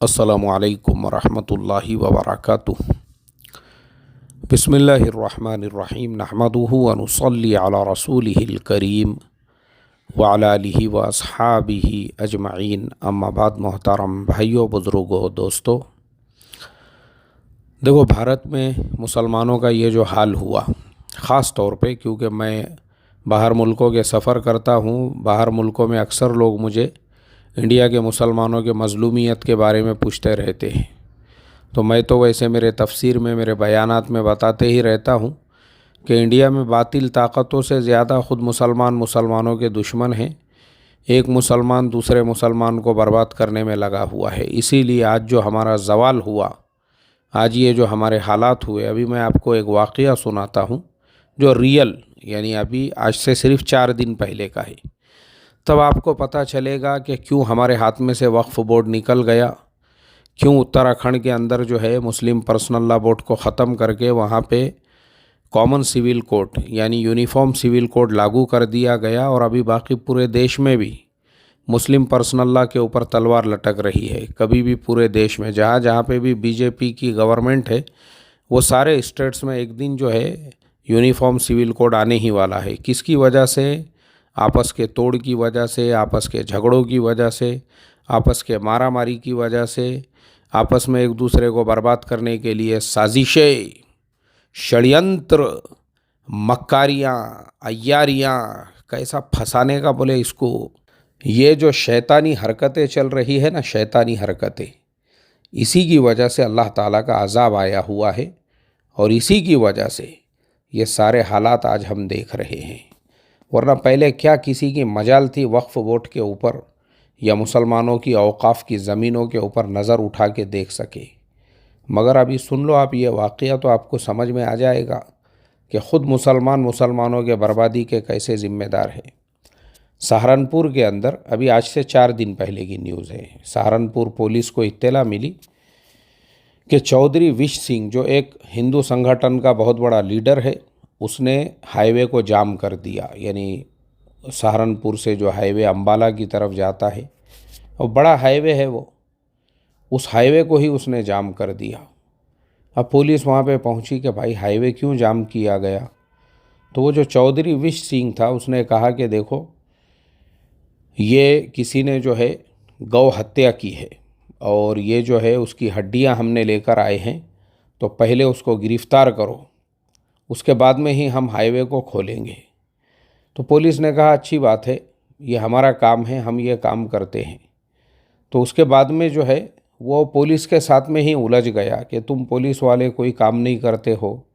अस्सलामुअलैकुम वरहमतुल्लाहि वबरकातुहु। बिस्मिल्लाहिर्रहमानिर्रहीम। नहमदुहु व नुसल्ली अला रसूलिहिल करीम व अला आलिहि व अस्हाबिहि अजमईन। अम्मा बाद। मोहतरम भाइयों, बुज़ुर्गों, दोस्तों, देखो, भारत में मुसलमानों का ये जो हाल हुआ, ख़ास तौर पे क्योंकि मैं बाहर मुल्कों के सफ़र करता हूँ, बाहर मुल्कों में अक्सर लोग मुझे इंडिया के मुसलमानों के मज़लूमियत के बारे में पूछते रहते हैं। तो मैं तो वैसे मेरे तफसीर में, मेरे बयानात में बताते ही रहता हूँ कि इंडिया में बातिल ताकतों से ज़्यादा ख़ुद मुसलमानों के दुश्मन हैं। एक मुसलमान दूसरे मुसलमान को बर्बाद करने में लगा हुआ है। इसीलिए आज जो हमारा ज़वाल हुआ, आज ये जो हमारे हालात हुए, अभी मैं आपको एक वाक़या सुनाता हूँ जो रियल, यानी अभी आज से सिर्फ 4 दिन पहले का है। तब आपको पता चलेगा कि क्यों हमारे हाथ में से वक्फ़ बोर्ड निकल गया, क्यों उत्तराखंड के अंदर जो है मुस्लिम पर्सनल लॉ बोर्ड को ख़त्म करके वहाँ पे कॉमन सिविल कोड यानी यूनिफॉर्म सिविल कोड लागू कर दिया गया, और अभी बाकी पूरे देश में भी मुस्लिम पर्सनल लॉ के ऊपर तलवार लटक रही है। कभी भी पूरे देश में जहाँ जहाँ पे भी बीजेपी की गवर्नमेंट है, वो सारे स्टेट्स में एक दिन जो है यूनिफॉर्म सिविल कोड आने ही वाला है। किसकी वजह से? आपस के तोड़ की वजह से, आपस के झगड़ों की वजह से, आपस के मारामारी की वजह से, आपस में एक दूसरे को बर्बाद करने के लिए साजिशें, षड्यंत्र, मक्कारियाँ, अय्यारियाँ, कैसा फंसाने का बोले इसको, ये जो शैतानी हरकतें चल रही है ना, शैतानी हरकतें, इसी की वजह से अल्लाह ताला का अज़ाब आया हुआ है, और इसी की वजह से ये सारे हालात आज हम देख रहे हैं। वरना पहले क्या किसी की मजाल थी वक्फ़ बोर्ड के ऊपर या मुसलमानों की औक़ाफ़ की ज़मीनों के ऊपर नज़र उठा के देख सके? मगर अभी सुन लो आप ये वाक़या, तो आपको समझ में आ जाएगा कि ख़ुद मुसलमानों के बर्बादी के कैसे ज़िम्मेदार है। सहारनपुर के अंदर अभी आज से 4 दिन पहले की न्यूज़ है। सहारनपुर पुलिस को इत्तला मिली कि चौधरी विश सिंह, जो एक हिंदू संगठन का बहुत बड़ा लीडर है, उसने हाईवे को जाम कर दिया। यानी सहारनपुर से जो हाईवे अम्बाला की तरफ जाता है, और बड़ा हाईवे है वो, उस हाईवे को ही उसने जाम कर दिया। अब पुलिस वहाँ पे पहुँची कि भाई हाईवे क्यों जाम किया गया? तो वो जो चौधरी विश सिंह था, उसने कहा कि देखो, ये किसी ने जो है गौ हत्या की है, और ये जो है उसकी हड्डियाँ हमने लेकर आए हैं, तो पहले उसको गिरफ़्तार करो, उसके बाद में ही हम हाईवे को खोलेंगे। तो पुलिस ने कहा अच्छी बात है, ये हमारा काम है, हम ये काम करते हैं। तो उसके बाद में जो है वो पुलिस के साथ में ही उलझ गया कि तुम पुलिस वाले कोई काम नहीं करते हो,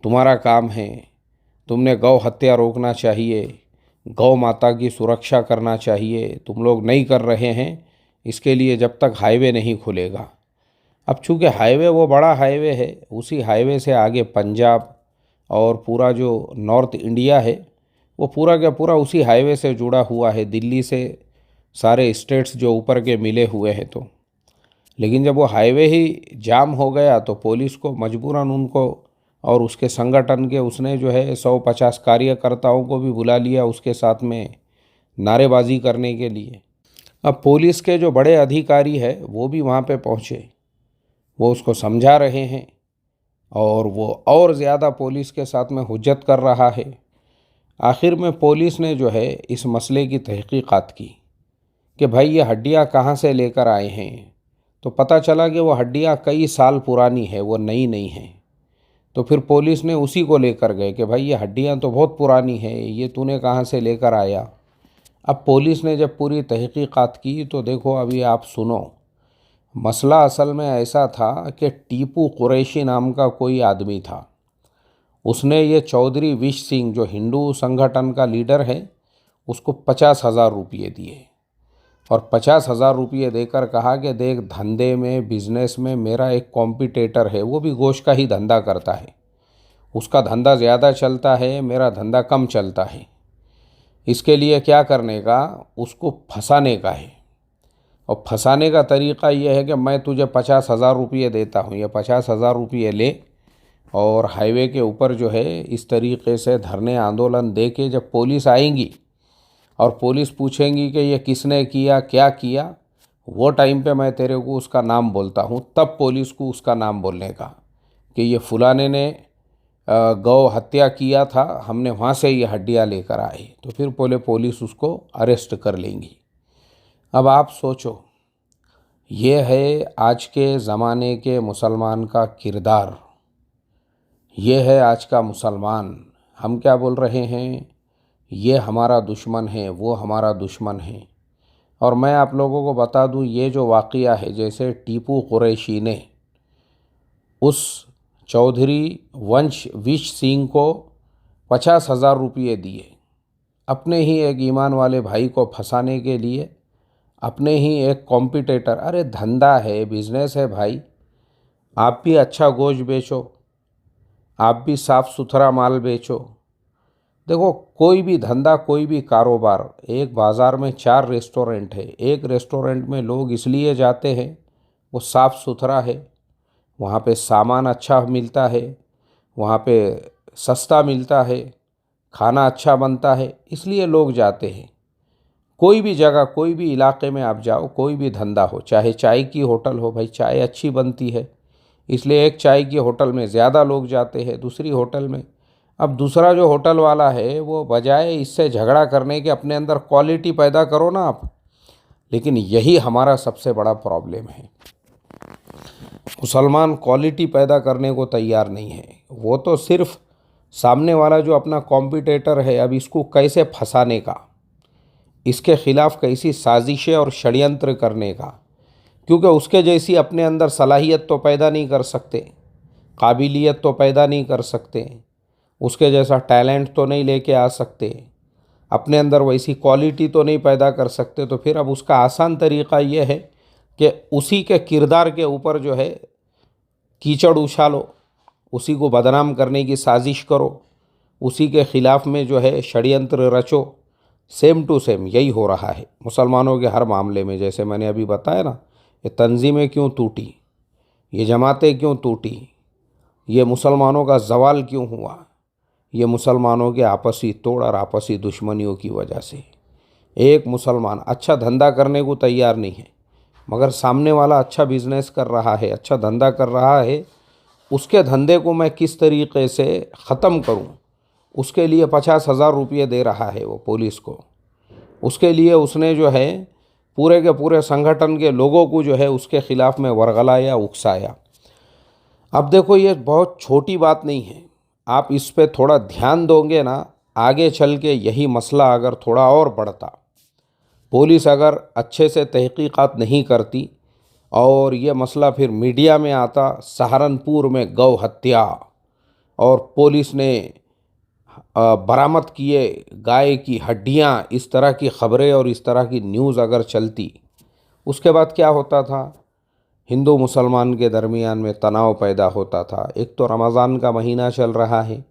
तुम्हारा काम है, तुमने गौ हत्या रोकना चाहिए, गौ माता की सुरक्षा करना चाहिए, तुम लोग नहीं कर रहे हैं, इसके लिए जब तक हाईवे नहीं खुलेगा। अब चूँकि हाईवे वो बड़ा हाईवे है, उसी हाईवे से आगे पंजाब और पूरा जो नॉर्थ इंडिया है, वो पूरा का पूरा उसी हाईवे से जुड़ा हुआ है, दिल्ली से सारे स्टेट्स जो ऊपर के मिले हुए हैं। तो लेकिन जब वो हाईवे ही जाम हो गया, तो पुलिस को मजबूरन उनको और उसके संगठन के उसने जो है 150 कार्यकर्ताओं को भी बुला लिया उसके साथ में नारेबाजी करने के लिए। अब पुलिस के जो बड़े अधिकारी है वो भी वहाँ पे पहुँचे, वो उसको समझा रहे हैं, और वो और ज़्यादा पुलिस के साथ में हुज्जत कर रहा है। आखिर में पुलिस ने जो है इस मसले की तहकीकात की कि भाई ये हड्डियाँ कहाँ से लेकर आए हैं। तो पता चला कि वो हड्डियाँ कई साल पुरानी है, वो नई नहीं हैं। तो फिर पुलिस ने उसी को लेकर गए कि भाई ये हड्डियाँ तो बहुत पुरानी है, ये तूने कहाँ से लेकर आया। अब पुलिस ने जब पूरी तहकीकात की, तो देखो अभी आप सुनो, मसला असल में ऐसा था कि टीपू कुरैशी नाम का कोई आदमी था, उसने ये चौधरी विश सिंह जो हिंदू संगठन का लीडर है, उसको 50,000 रुपये दिए, और 50,000 रुपये देकर कहा कि देख, धंधे में, बिजनेस में मेरा एक कॉम्पिटिटर है, वो भी गोश्त का ही धंधा करता है, उसका धंधा ज़्यादा चलता है, मेरा धंधा कम चलता है, इसके लिए क्या करने का, उसको फंसाने का है। और फंसाने का तरीक़ा यह है कि मैं तुझे 50,000 रुपये देता हूँ, ये 50,000 रुपये ले, और हाईवे के ऊपर जो है इस तरीक़े से धरने आंदोलन दे के जब पुलिस आएंगी और पुलिस पूछेंगी कि ये किसने किया, क्या किया, वो टाइम पे मैं तेरे को उसका नाम बोलता हूँ, तब पुलिस को उसका नाम बोलने का कि ये फलाने ने गौ हत्या किया था, हमने वहाँ से ये हड्डियाँ लेकर आए, तो फिर बोले पुलिस उसको अरेस्ट कर लेंगी। अब आप सोचो, ये है आज के ज़माने के मुसलमान का किरदार, ये है आज का मुसलमान। हम क्या बोल रहे हैं, ये हमारा दुश्मन है, वो हमारा दुश्मन है। और मैं आप लोगों को बता दूं, ये जो वाक़या है, जैसे टीपू कुरैशी ने उस चौधरी वंश विश सिंह को 50,000 रुपये दिए अपने ही एक ईमान वाले भाई को फंसाने के लिए, अपने ही एक कॉम्पिटिटर। अरे धंधा है, बिजनेस है भाई, आप भी अच्छा गोश्त बेचो, आप भी साफ़ सुथरा माल बेचो। देखो, कोई भी धंधा, कोई भी कारोबार, एक बाज़ार में 4 रेस्टोरेंट है, एक रेस्टोरेंट में लोग इसलिए जाते हैं वो साफ़ सुथरा है, वहाँ पे सामान अच्छा मिलता है, वहाँ पे सस्ता मिलता है, खाना अच्छा बनता है, इसलिए लोग जाते हैं। कोई भी जगह, कोई भी इलाके में आप जाओ, कोई भी धंधा हो, चाहे चाय की होटल हो, भाई चाय अच्छी बनती है, इसलिए एक चाय की होटल में ज़्यादा लोग जाते हैं, दूसरी होटल में। अब दूसरा जो होटल वाला है वो बजाय इससे झगड़ा करने के अपने अंदर क्वालिटी पैदा करो ना आप। लेकिन यही हमारा सबसे बड़ा प्रॉब्लम है, मुसलमान क्वालिटी पैदा करने को तैयार नहीं है। वो तो सिर्फ सामने वाला जो अपना कॉम्पिटिटर है, अब इसको कैसे फंसाने का, इसके खिलाफ कैसी साजिशें और षड्यंत्र करने का, क्योंकि उसके जैसी अपने अंदर सलाहियत तो पैदा नहीं कर सकते, काबिलियत तो पैदा नहीं कर सकते, उसके जैसा टैलेंट तो नहीं लेके आ सकते, अपने अंदर वैसी क्वालिटी तो नहीं पैदा कर सकते। तो फिर अब उसका आसान तरीक़ा ये है कि उसी के किरदार के ऊपर जो है कीचड़ उछालो, उसी को बदनाम करने की साजिश करो, उसी के ख़िलाफ़ में जो है षड्यंत्र रचो। सेम टू सेम यही हो रहा है मुसलमानों के हर मामले में। जैसे मैंने अभी बताया ना, ये तंजीमें क्यों टूटी, ये जमातें क्यों टूटी, ये मुसलमानों का जवाल क्यों हुआ, ये मुसलमानों के आपसी तोड़ और आपसी दुश्मनियों की वजह से। एक मुसलमान अच्छा धंधा करने को तैयार नहीं है, मगर सामने वाला अच्छा बिजनेस कर रहा है, अच्छा धंधा कर रहा है, उसके धंधे को मैं किस तरीक़े से ख़त्म करूं, उसके लिए 50,000 रुपये दे रहा है वो पुलिस को। उसके लिए उसने जो है पूरे के पूरे संगठन के लोगों को जो है उसके ख़िलाफ़ में वरगलाया, उकसाया। अब देखो, ये बहुत छोटी बात नहीं है, आप इस पे थोड़ा ध्यान दोगे ना, आगे चल के यही मसला अगर थोड़ा और बढ़ता, पुलिस अगर अच्छे से तहकीकात नहीं करती और ये मसला फिर मीडिया में आता, सहारनपुर में गौ हत्या और पुलिस ने बरामद किए गाय की हड्डियां, इस तरह की ख़बरें और इस तरह की न्यूज़ अगर चलती, उसके बाद क्या होता था, हिंदू मुसलमान के दरमियान में तनाव पैदा होता था। एक तो रमज़ान का महीना चल रहा है,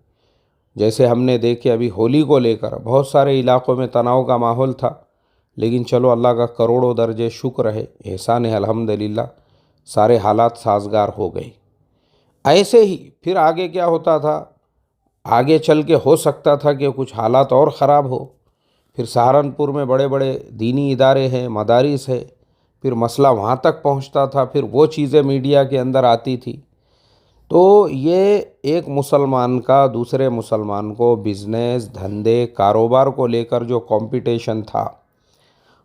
जैसे हमने देखे अभी होली को लेकर बहुत सारे इलाक़ों में तनाव का माहौल था, लेकिन चलो अल्लाह का करोड़ों दर्जे शुक्र है, एहसान है, अल्हम्दुलिल्लाह, सारे हालात साजगार हो गए। ऐसे ही फिर आगे क्या होता था, आगे चल के हो सकता था कि कुछ हालात और ख़राब हो। फिर सहारनपुर में बड़े बड़े दीनी इदारे हैं, मदारिस है, फिर मसला वहाँ तक पहुँचता था, फिर वो चीज़ें मीडिया के अंदर आती थी। तो ये एक मुसलमान का दूसरे मुसलमान को बिज़नेस, धंधे, कारोबार को लेकर जो कंपटीशन था,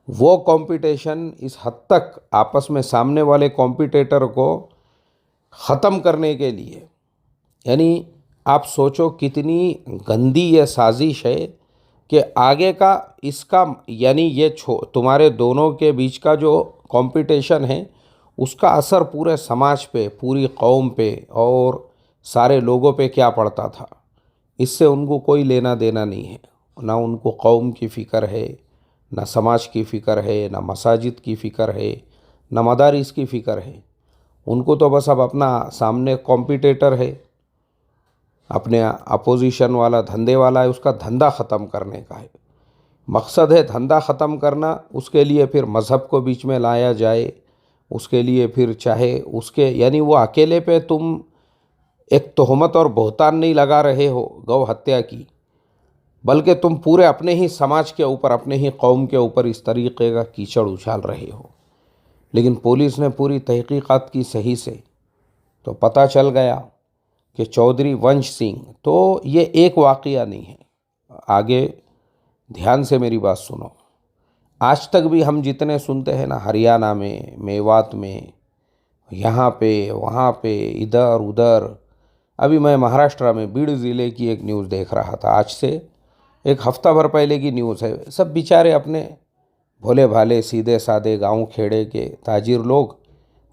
वो कंपटीशन इस हद तक आपस में सामने वाले कॉम्पिटिटर को ख़त्म करने के लिए, यानी आप सोचो कितनी गंदी ये साजिश है कि आगे का इसका, यानी ये तुम्हारे दोनों के बीच का जो कंपटीशन है, उसका असर पूरे समाज पे, पूरी कौम पे और सारे लोगों पे क्या पड़ता था, इससे उनको कोई लेना देना नहीं है। ना उनको कौम की फ़िक्र है, ना समाज की फ़िक्र है, ना मसाजिद की फ़िक्र है, ना मदारिस की फ़िक्र है। उनको तो बस अब अपना सामने कॉम्पिटिटर है, अपने अपोजिशन वाला, धंधे वाला है, उसका धंधा ख़त्म करने का है। मकसद है धंधा ख़त्म करना, उसके लिए फिर मज़हब को बीच में लाया जाए, उसके लिए फिर चाहे उसके, यानी वो अकेले पे तुम एक तोहमत और बहतान नहीं लगा रहे हो गौ हत्या की, बल्कि तुम पूरे अपने ही समाज के ऊपर, अपने ही कौम के ऊपर इस तरीक़े का कीचड़ उछाल रहे हो। लेकिन पुलिस ने पूरी तहकीकात की सही से, तो पता चल गया कि चौधरी वंश सिंह, तो ये एक वाक़या नहीं है, आगे ध्यान से मेरी बात सुनो। आज तक भी हम जितने सुनते हैं ना, हरियाणा में, मेवात में, यहाँ पे वहाँ पे, इधर उधर, अभी मैं महाराष्ट्र में बीड़ ज़िले की एक न्यूज़ देख रहा था, आज से एक हफ्ता भर पहले की न्यूज़ है। सब बेचारे अपने भोले भाले सीधे साधे गांव खेड़े के ताजिर लोग,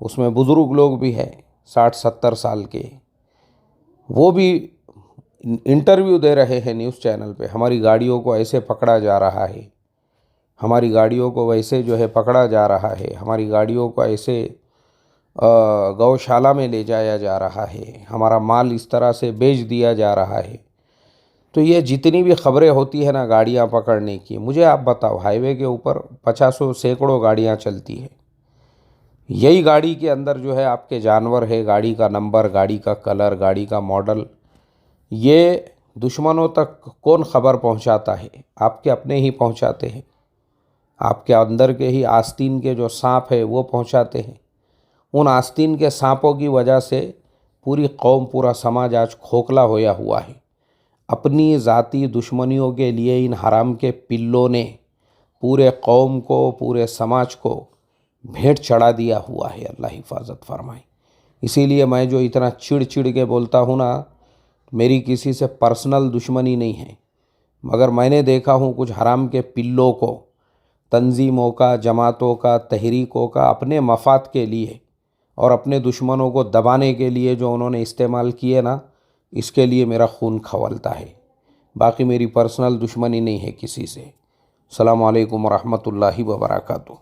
उसमें बुज़ुर्ग लोग भी हैं 60-70 साल के, वो भी इंटरव्यू दे रहे हैं न्यूज़ चैनल पे। हमारी गाड़ियों को ऐसे पकड़ा जा रहा है, हमारी गाड़ियों को वैसे जो है पकड़ा जा रहा है, हमारी गाड़ियों को ऐसे गौशाला में ले जाया जा रहा है, हमारा माल इस तरह से बेच दिया जा रहा है। तो ये जितनी भी खबरें होती है ना गाड़ियाँ पकड़ने की, मुझे आप बताओ, हाईवे के ऊपर 50 सैकड़ों गाड़ियाँ चलती है, यही गाड़ी के अंदर जो है आपके जानवर है, गाड़ी का नंबर, गाड़ी का कलर, गाड़ी का मॉडल, ये दुश्मनों तक कौन खबर पहुंचाता है? आपके अपने ही पहुंचाते हैं, आपके अंदर के ही आस्तीन के जो सांप है वो पहुंचाते हैं। उन आस्तीन के सांपों की वजह से पूरी कौम, पूरा समाज आज खोखला होया हुआ है। अपनी ज़ाती दुश्मनियों के लिए इन हराम के पिल्लों ने पूरे कौम को, पूरे समाज को भेंट चढ़ा दिया हुआ है। अल्लाह हिफाजत फरमाए। इसीलिए मैं जो इतना चिढ़ चिढ़ के बोलता हूँ ना, मेरी किसी से पर्सनल दुश्मनी नहीं है, मगर मैंने देखा हूँ कुछ हराम के पिल्लों को, तंजीमों का, जमातों का, तहरीकों का अपने मफाद के लिए और अपने दुश्मनों को दबाने के लिए जो उन्होंने इस्तेमाल किए ना, इसके लिए मेरा खून खवलता है। बाकी मेरी पर्सनल दुश्मनी नहीं है किसी से। अस्सलामु अलैकुम रहमतुल्लाहि व बरकातुहू।